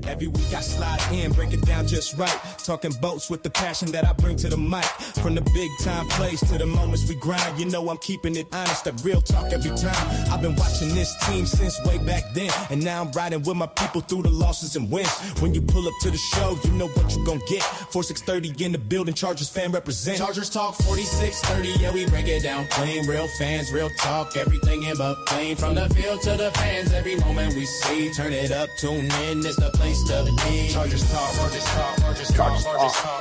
Every week I slide in, break it down just right. Talking boats with the passion that I bring to the mic. From the big time plays to the moments we grind. You know I'm keeping it honest, that real talk every time. I've been watching this team since way back then. And now I'm riding with my people through the losses and wins. When you pull up to the show, you know what you gon' get. 4630 in the building, Chargers fan represent. Chargers talk 4630, yeah, we break it down plain. Real fans, real talk, everything in between. From the field to the fans, every moment we see. Turn it up, tune in, it's the place to be. Chargers talk, Chargers talk, Chargers talk,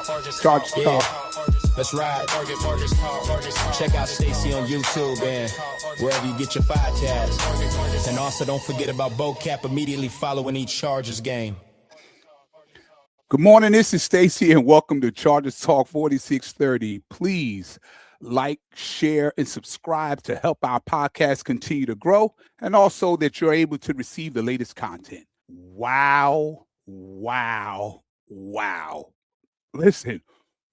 Chargers talk, Chargers talk. Let's ride. Check out Stacy on YouTube and wherever you get your podcasts. And also don't forget about BoCap immediately following each Chargers game. Good morning, this is Stacy and welcome to Chargers Talk 4630. Please like, share, and subscribe to help our podcast continue to grow and also that you're able to receive the latest content. Wow. Listen,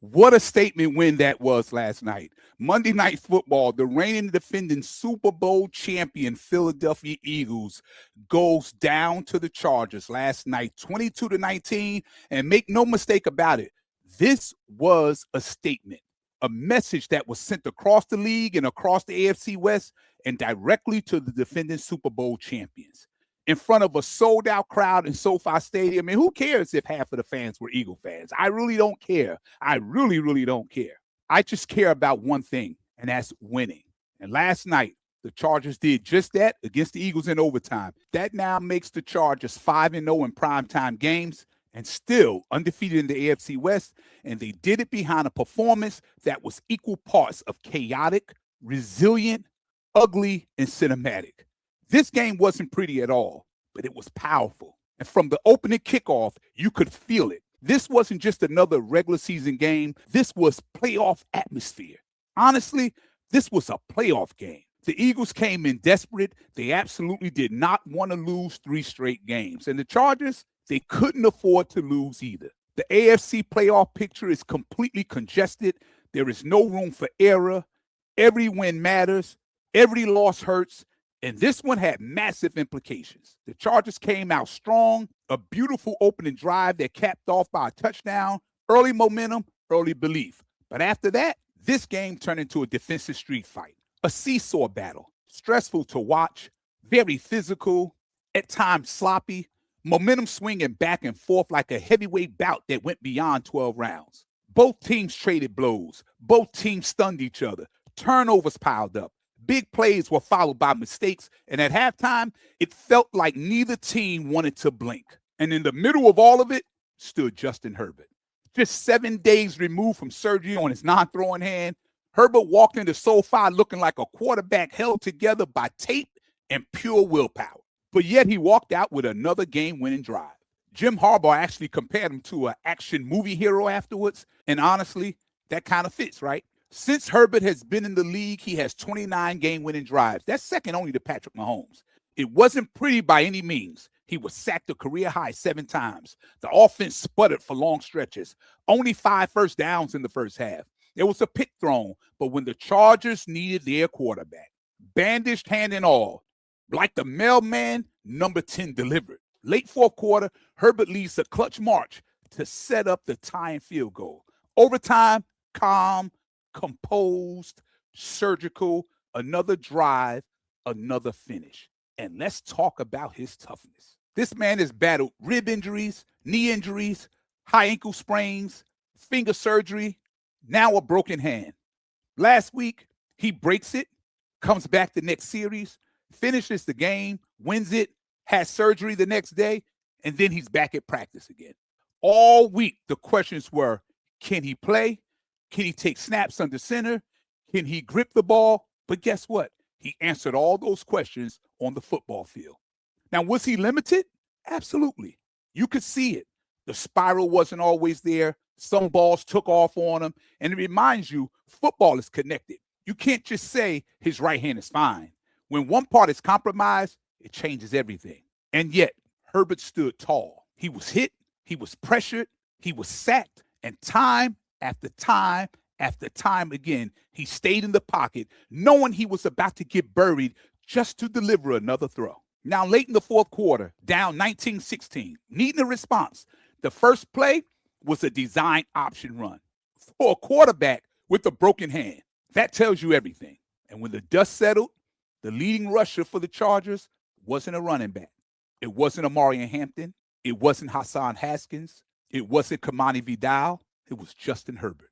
what a statement win that was last night. Monday Night Football, the reigning defending Super Bowl champion Philadelphia Eagles goes down to the Chargers last night, 22-19. And make no mistake about it, this was a statement, a message that was sent across the league and across the AFC West and directly to the defending Super Bowl champions. In front of a sold-out crowd in SoFi Stadium. And who cares if half of the fans were Eagle fans? I really don't care. I really don't care. I just care about one thing, and that's winning. And last night, the Chargers did just that against the Eagles in overtime. That now makes the Chargers 5-0 in primetime games and still undefeated in the AFC West. And they did it behind a performance that was equal parts of chaotic, resilient, ugly, and cinematic. This game wasn't pretty at all, but it was powerful. And from the opening kickoff, you could feel it. This wasn't just another regular season game. This was playoff atmosphere. Honestly, this was a playoff game. The Eagles came in desperate. They absolutely did not want to lose 3 straight games. And the Chargers, they couldn't afford to lose either. The AFC playoff picture is completely congested. There is no room for error. Every win matters. Every loss hurts. And this one had massive implications. The Chargers came out strong, a beautiful opening drive that capped off by a touchdown, early momentum, early belief. But after that, this game turned into a defensive street fight, a seesaw battle, stressful to watch, very physical, at times sloppy, momentum swinging back and forth like a heavyweight bout that went beyond 12 rounds. Both teams traded blows. Both teams stunned each other. Turnovers piled up. Big plays were followed by mistakes, and at halftime, it felt like neither team wanted to blink. And in the middle of all of it stood Justin Herbert. Just 7 days removed from surgery on his non-throwing hand, Herbert walked into SoFi looking like a quarterback held together by tape and pure willpower. But yet he walked out with another game-winning drive. Jim Harbaugh actually compared him to an action movie hero afterwards, and honestly, that kind of fits, right? Since Herbert has been in the league, he has 29 game-winning drives. That's second only to Patrick Mahomes. It wasn't pretty by any means. He was sacked a career-high 7 times. The offense sputtered for long stretches. Only 5 first downs in the first half. There was a pick thrown, but when the Chargers needed their quarterback, bandaged hand and all, like the mailman, number 10 delivered. Late fourth quarter, Herbert leads a clutch march to set up the tying field goal. Overtime, calm, composed, surgical, another drive, another finish. And let's talk about his toughness. This man has battled rib injuries, knee injuries, high ankle sprains, finger surgery, now a broken hand. Last week, he breaks it, comes back the next series, finishes the game, wins it, has surgery the next day, and then he's back at practice again. All week, the questions were, can he play? Can he take snaps under center? Can he grip the ball? But guess what? He answered all those questions on the football field. Now, was he limited? Absolutely. You could see it. The spiral wasn't always there. Some balls took off on him. And it reminds you, football is connected. You can't just say his right hand is fine. When one part is compromised, it changes everything. And yet, Herbert stood tall. He was hit. He was pressured. He was sacked. And time after time after time again, he stayed in the pocket, knowing he was about to get buried just to deliver another throw. Now, late in the fourth quarter, down 19-16, needing a response, the first play was a design option run for a quarterback with a broken hand. That tells you everything. And when the dust settled, the leading rusher for the Chargers wasn't a running back. It wasn't Omarion Hampton. It wasn't Hassan Haskins. It wasn't Kamani Vidal. It was Justin Herbert.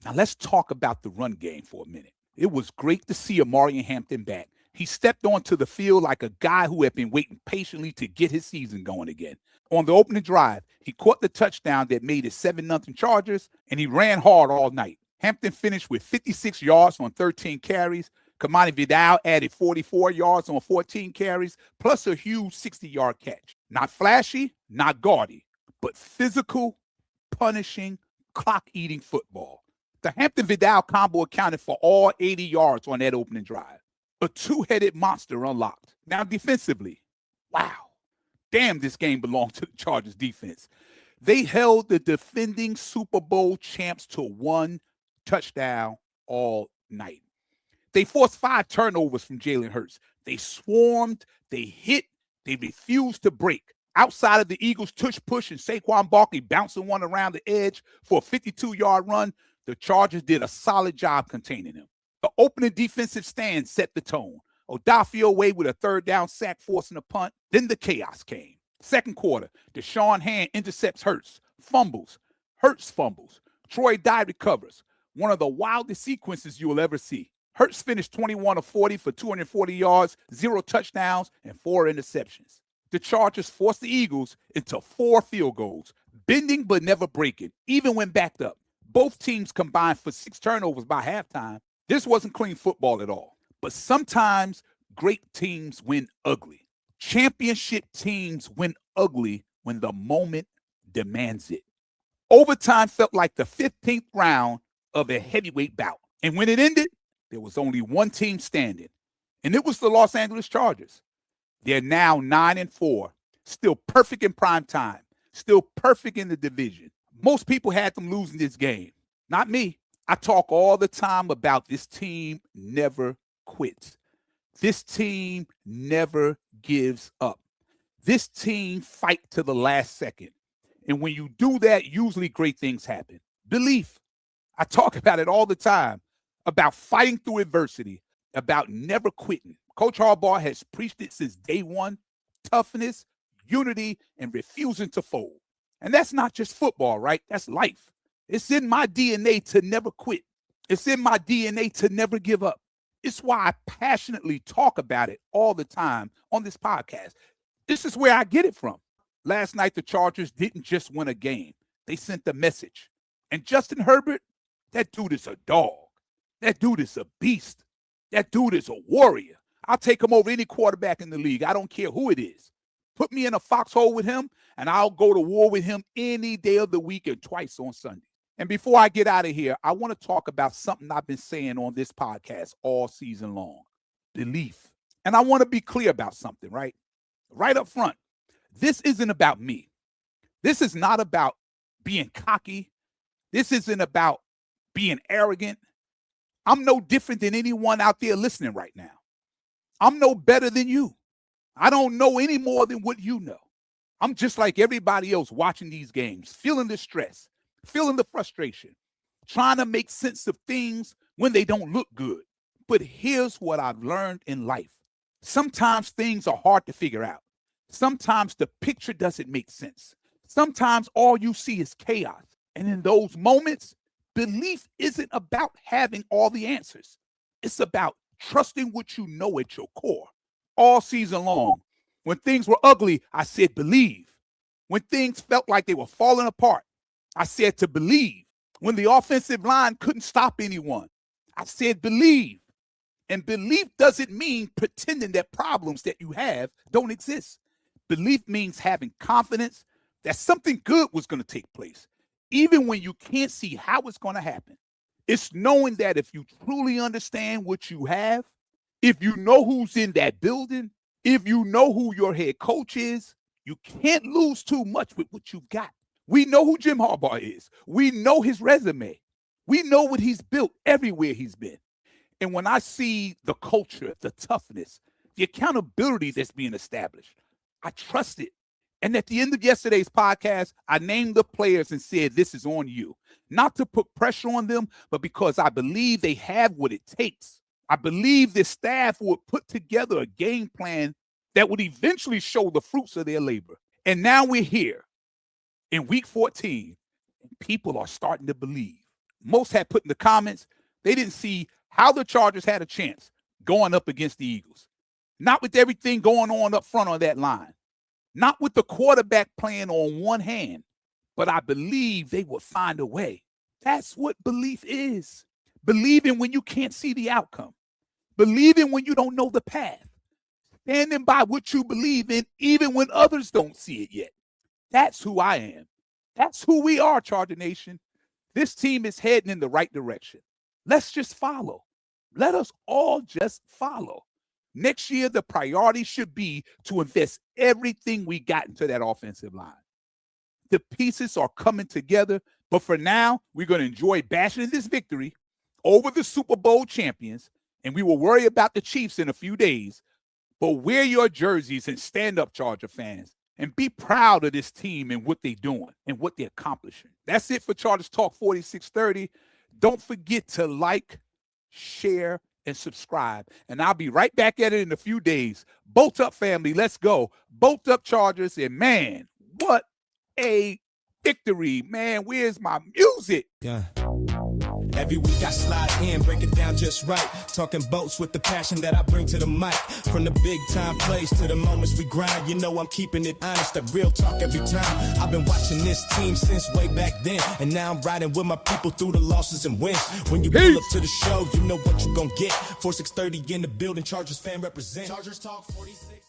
Now, let's talk about the run game for a minute. It was great to see Omarion Hampton back. He stepped onto the field like a guy who had been waiting patiently to get his season going again. On the opening drive, he caught the touchdown that made it 7-0 Chargers, and he ran hard all night. Hampton finished with 56 yards on 13 carries. Kamani Vidal added 44 yards on 14 carries, plus a huge 60-yard catch. Not flashy, not gaudy, but physical, punishing, clock-eating football. The Hampton-Vidal combo accounted for all 80 yards on that opening drive. A two-headed monster unlocked. Now defensively, wow. Damn, this game belonged to the Chargers defense. They held the defending Super Bowl champs to one touchdown all night. They forced 5 turnovers from Jalen Hurts. They swarmed, they hit, they refused to break. Outside of the Eagles' tush push and Saquon Barkley bouncing one around the edge for a 52-yard run, the Chargers did a solid job containing him. The opening defensive stand set the tone. Odafe Oweh with a third down sack forcing a punt. Then the chaos came. Second quarter, Deshaun Hand intercepts Hurts. Fumbles. Hurts fumbles. Troy Dye recovers. One of the wildest sequences you will ever see. Hurts finished 21 of 40 for 240 yards, 0 touchdowns, and 4 interceptions. The Chargers forced the Eagles into 4 field goals, bending but never breaking, even when backed up. Both teams combined for 6 turnovers by halftime. This wasn't clean football at all. But sometimes great teams win ugly. Championship teams win ugly when the moment demands it. Overtime felt like the 15th round of a heavyweight bout. And when it ended, there was only one team standing, and it was the Los Angeles Chargers. They're now 9-4, still perfect in prime time, still perfect in the division. Most people had them losing this game. Not me. I talk all the time about this team never quits. This team never gives up. This team fight to the last second. And when you do that, usually great things happen. Belief. I talk about it all the time, about fighting through adversity, about never quitting. Coach Harbaugh has preached it since day one: toughness, unity, and refusing to fold. And that's not just football, right? That's life. It's in my DNA to never quit. It's in my DNA to never give up. It's why I passionately talk about it all the time on this podcast. This is where I get it from. Last night, the Chargers didn't just win a game. They sent a message. And Justin Herbert, that dude is a dog. That dude is a beast. That dude is a warrior. I'll take him over any quarterback in the league. I don't care who it is. Put me in a foxhole with him, and I'll go to war with him any day of the week and twice on Sunday. And before I get out of here, I want to talk about something I've been saying on this podcast all season long: belief. And I want to be clear about something, right? Right up front. This isn't about me. This is not about being cocky. This isn't about being arrogant. I'm no different than anyone out there listening right now. I'm no better than you. I don't know any more than what you know. I'm just like everybody else watching these games, feeling the stress, feeling the frustration, trying to make sense of things when they don't look good. But here's what I've learned in life. Sometimes things are hard to figure out. Sometimes the picture doesn't make sense. Sometimes all you see is chaos. And in those moments, belief isn't about having all the answers. It's about trusting what you know at your core. All season long, when things were ugly, I said believe. When things felt like they were falling apart, I said to believe. When the offensive line couldn't stop anyone, I said believe. And belief doesn't mean pretending that problems that you have don't exist. Belief means having confidence that something good was going to take place, even when you can't see how it's going to happen. It's knowing that if you truly understand what you have, if you know who's in that building, if you know who your head coach is, you can't lose too much with what you've got. We know who Jim Harbaugh is. We know his resume. We know what he's built everywhere he's been. And when I see the culture, the toughness, the accountability that's being established. I trust it. And at the end of yesterday's podcast, I named the players and said, this is on you. Not to put pressure on them, but because I believe they have what it takes. I believe this staff would put together a game plan that would eventually show the fruits of their labor. And now we're here in week 14, and people are starting to believe. Most had put in the comments, they didn't see how the Chargers had a chance going up against the Eagles. Not with everything going on up front on that line. Not with the quarterback playing on one hand, but I believe they would find a way. That's what belief is. Believing when you can't see the outcome. Believing when you don't know the path. Standing by what you believe in, even when others don't see it yet. That's who I am. That's who we are, Charger Nation. This team is heading in the right direction. Let's just follow. Let us all just follow. Next year, the priority should be to invest everything we got into that offensive line. The pieces are coming together, but for now, we're going to enjoy bashing this victory over the Super Bowl champions, and we will worry about the Chiefs in a few days. But wear your jerseys and stand up, Charger fans, and be proud of this team and what they're doing and what they're accomplishing. That's it for Chargers Talk 4630. Don't forget to like, share, and subscribe. And I'll be right back at it in a few days. Bolt up, family. Let's go. Bolt up, Chargers. And, man, what a victory. Man, where's my music? Yeah. Every week I slide in, break it down just right. Talking boats with the passion that I bring to the mic. From the big time plays to the moments we grind. You know I'm keeping it honest, that real talk every time. I've been watching this team since way back then. And now I'm riding with my people through the losses and wins. When you pull up to the show, you know what you gon' get. 4630 in the building, Chargers fan represent. Chargers Talk 46.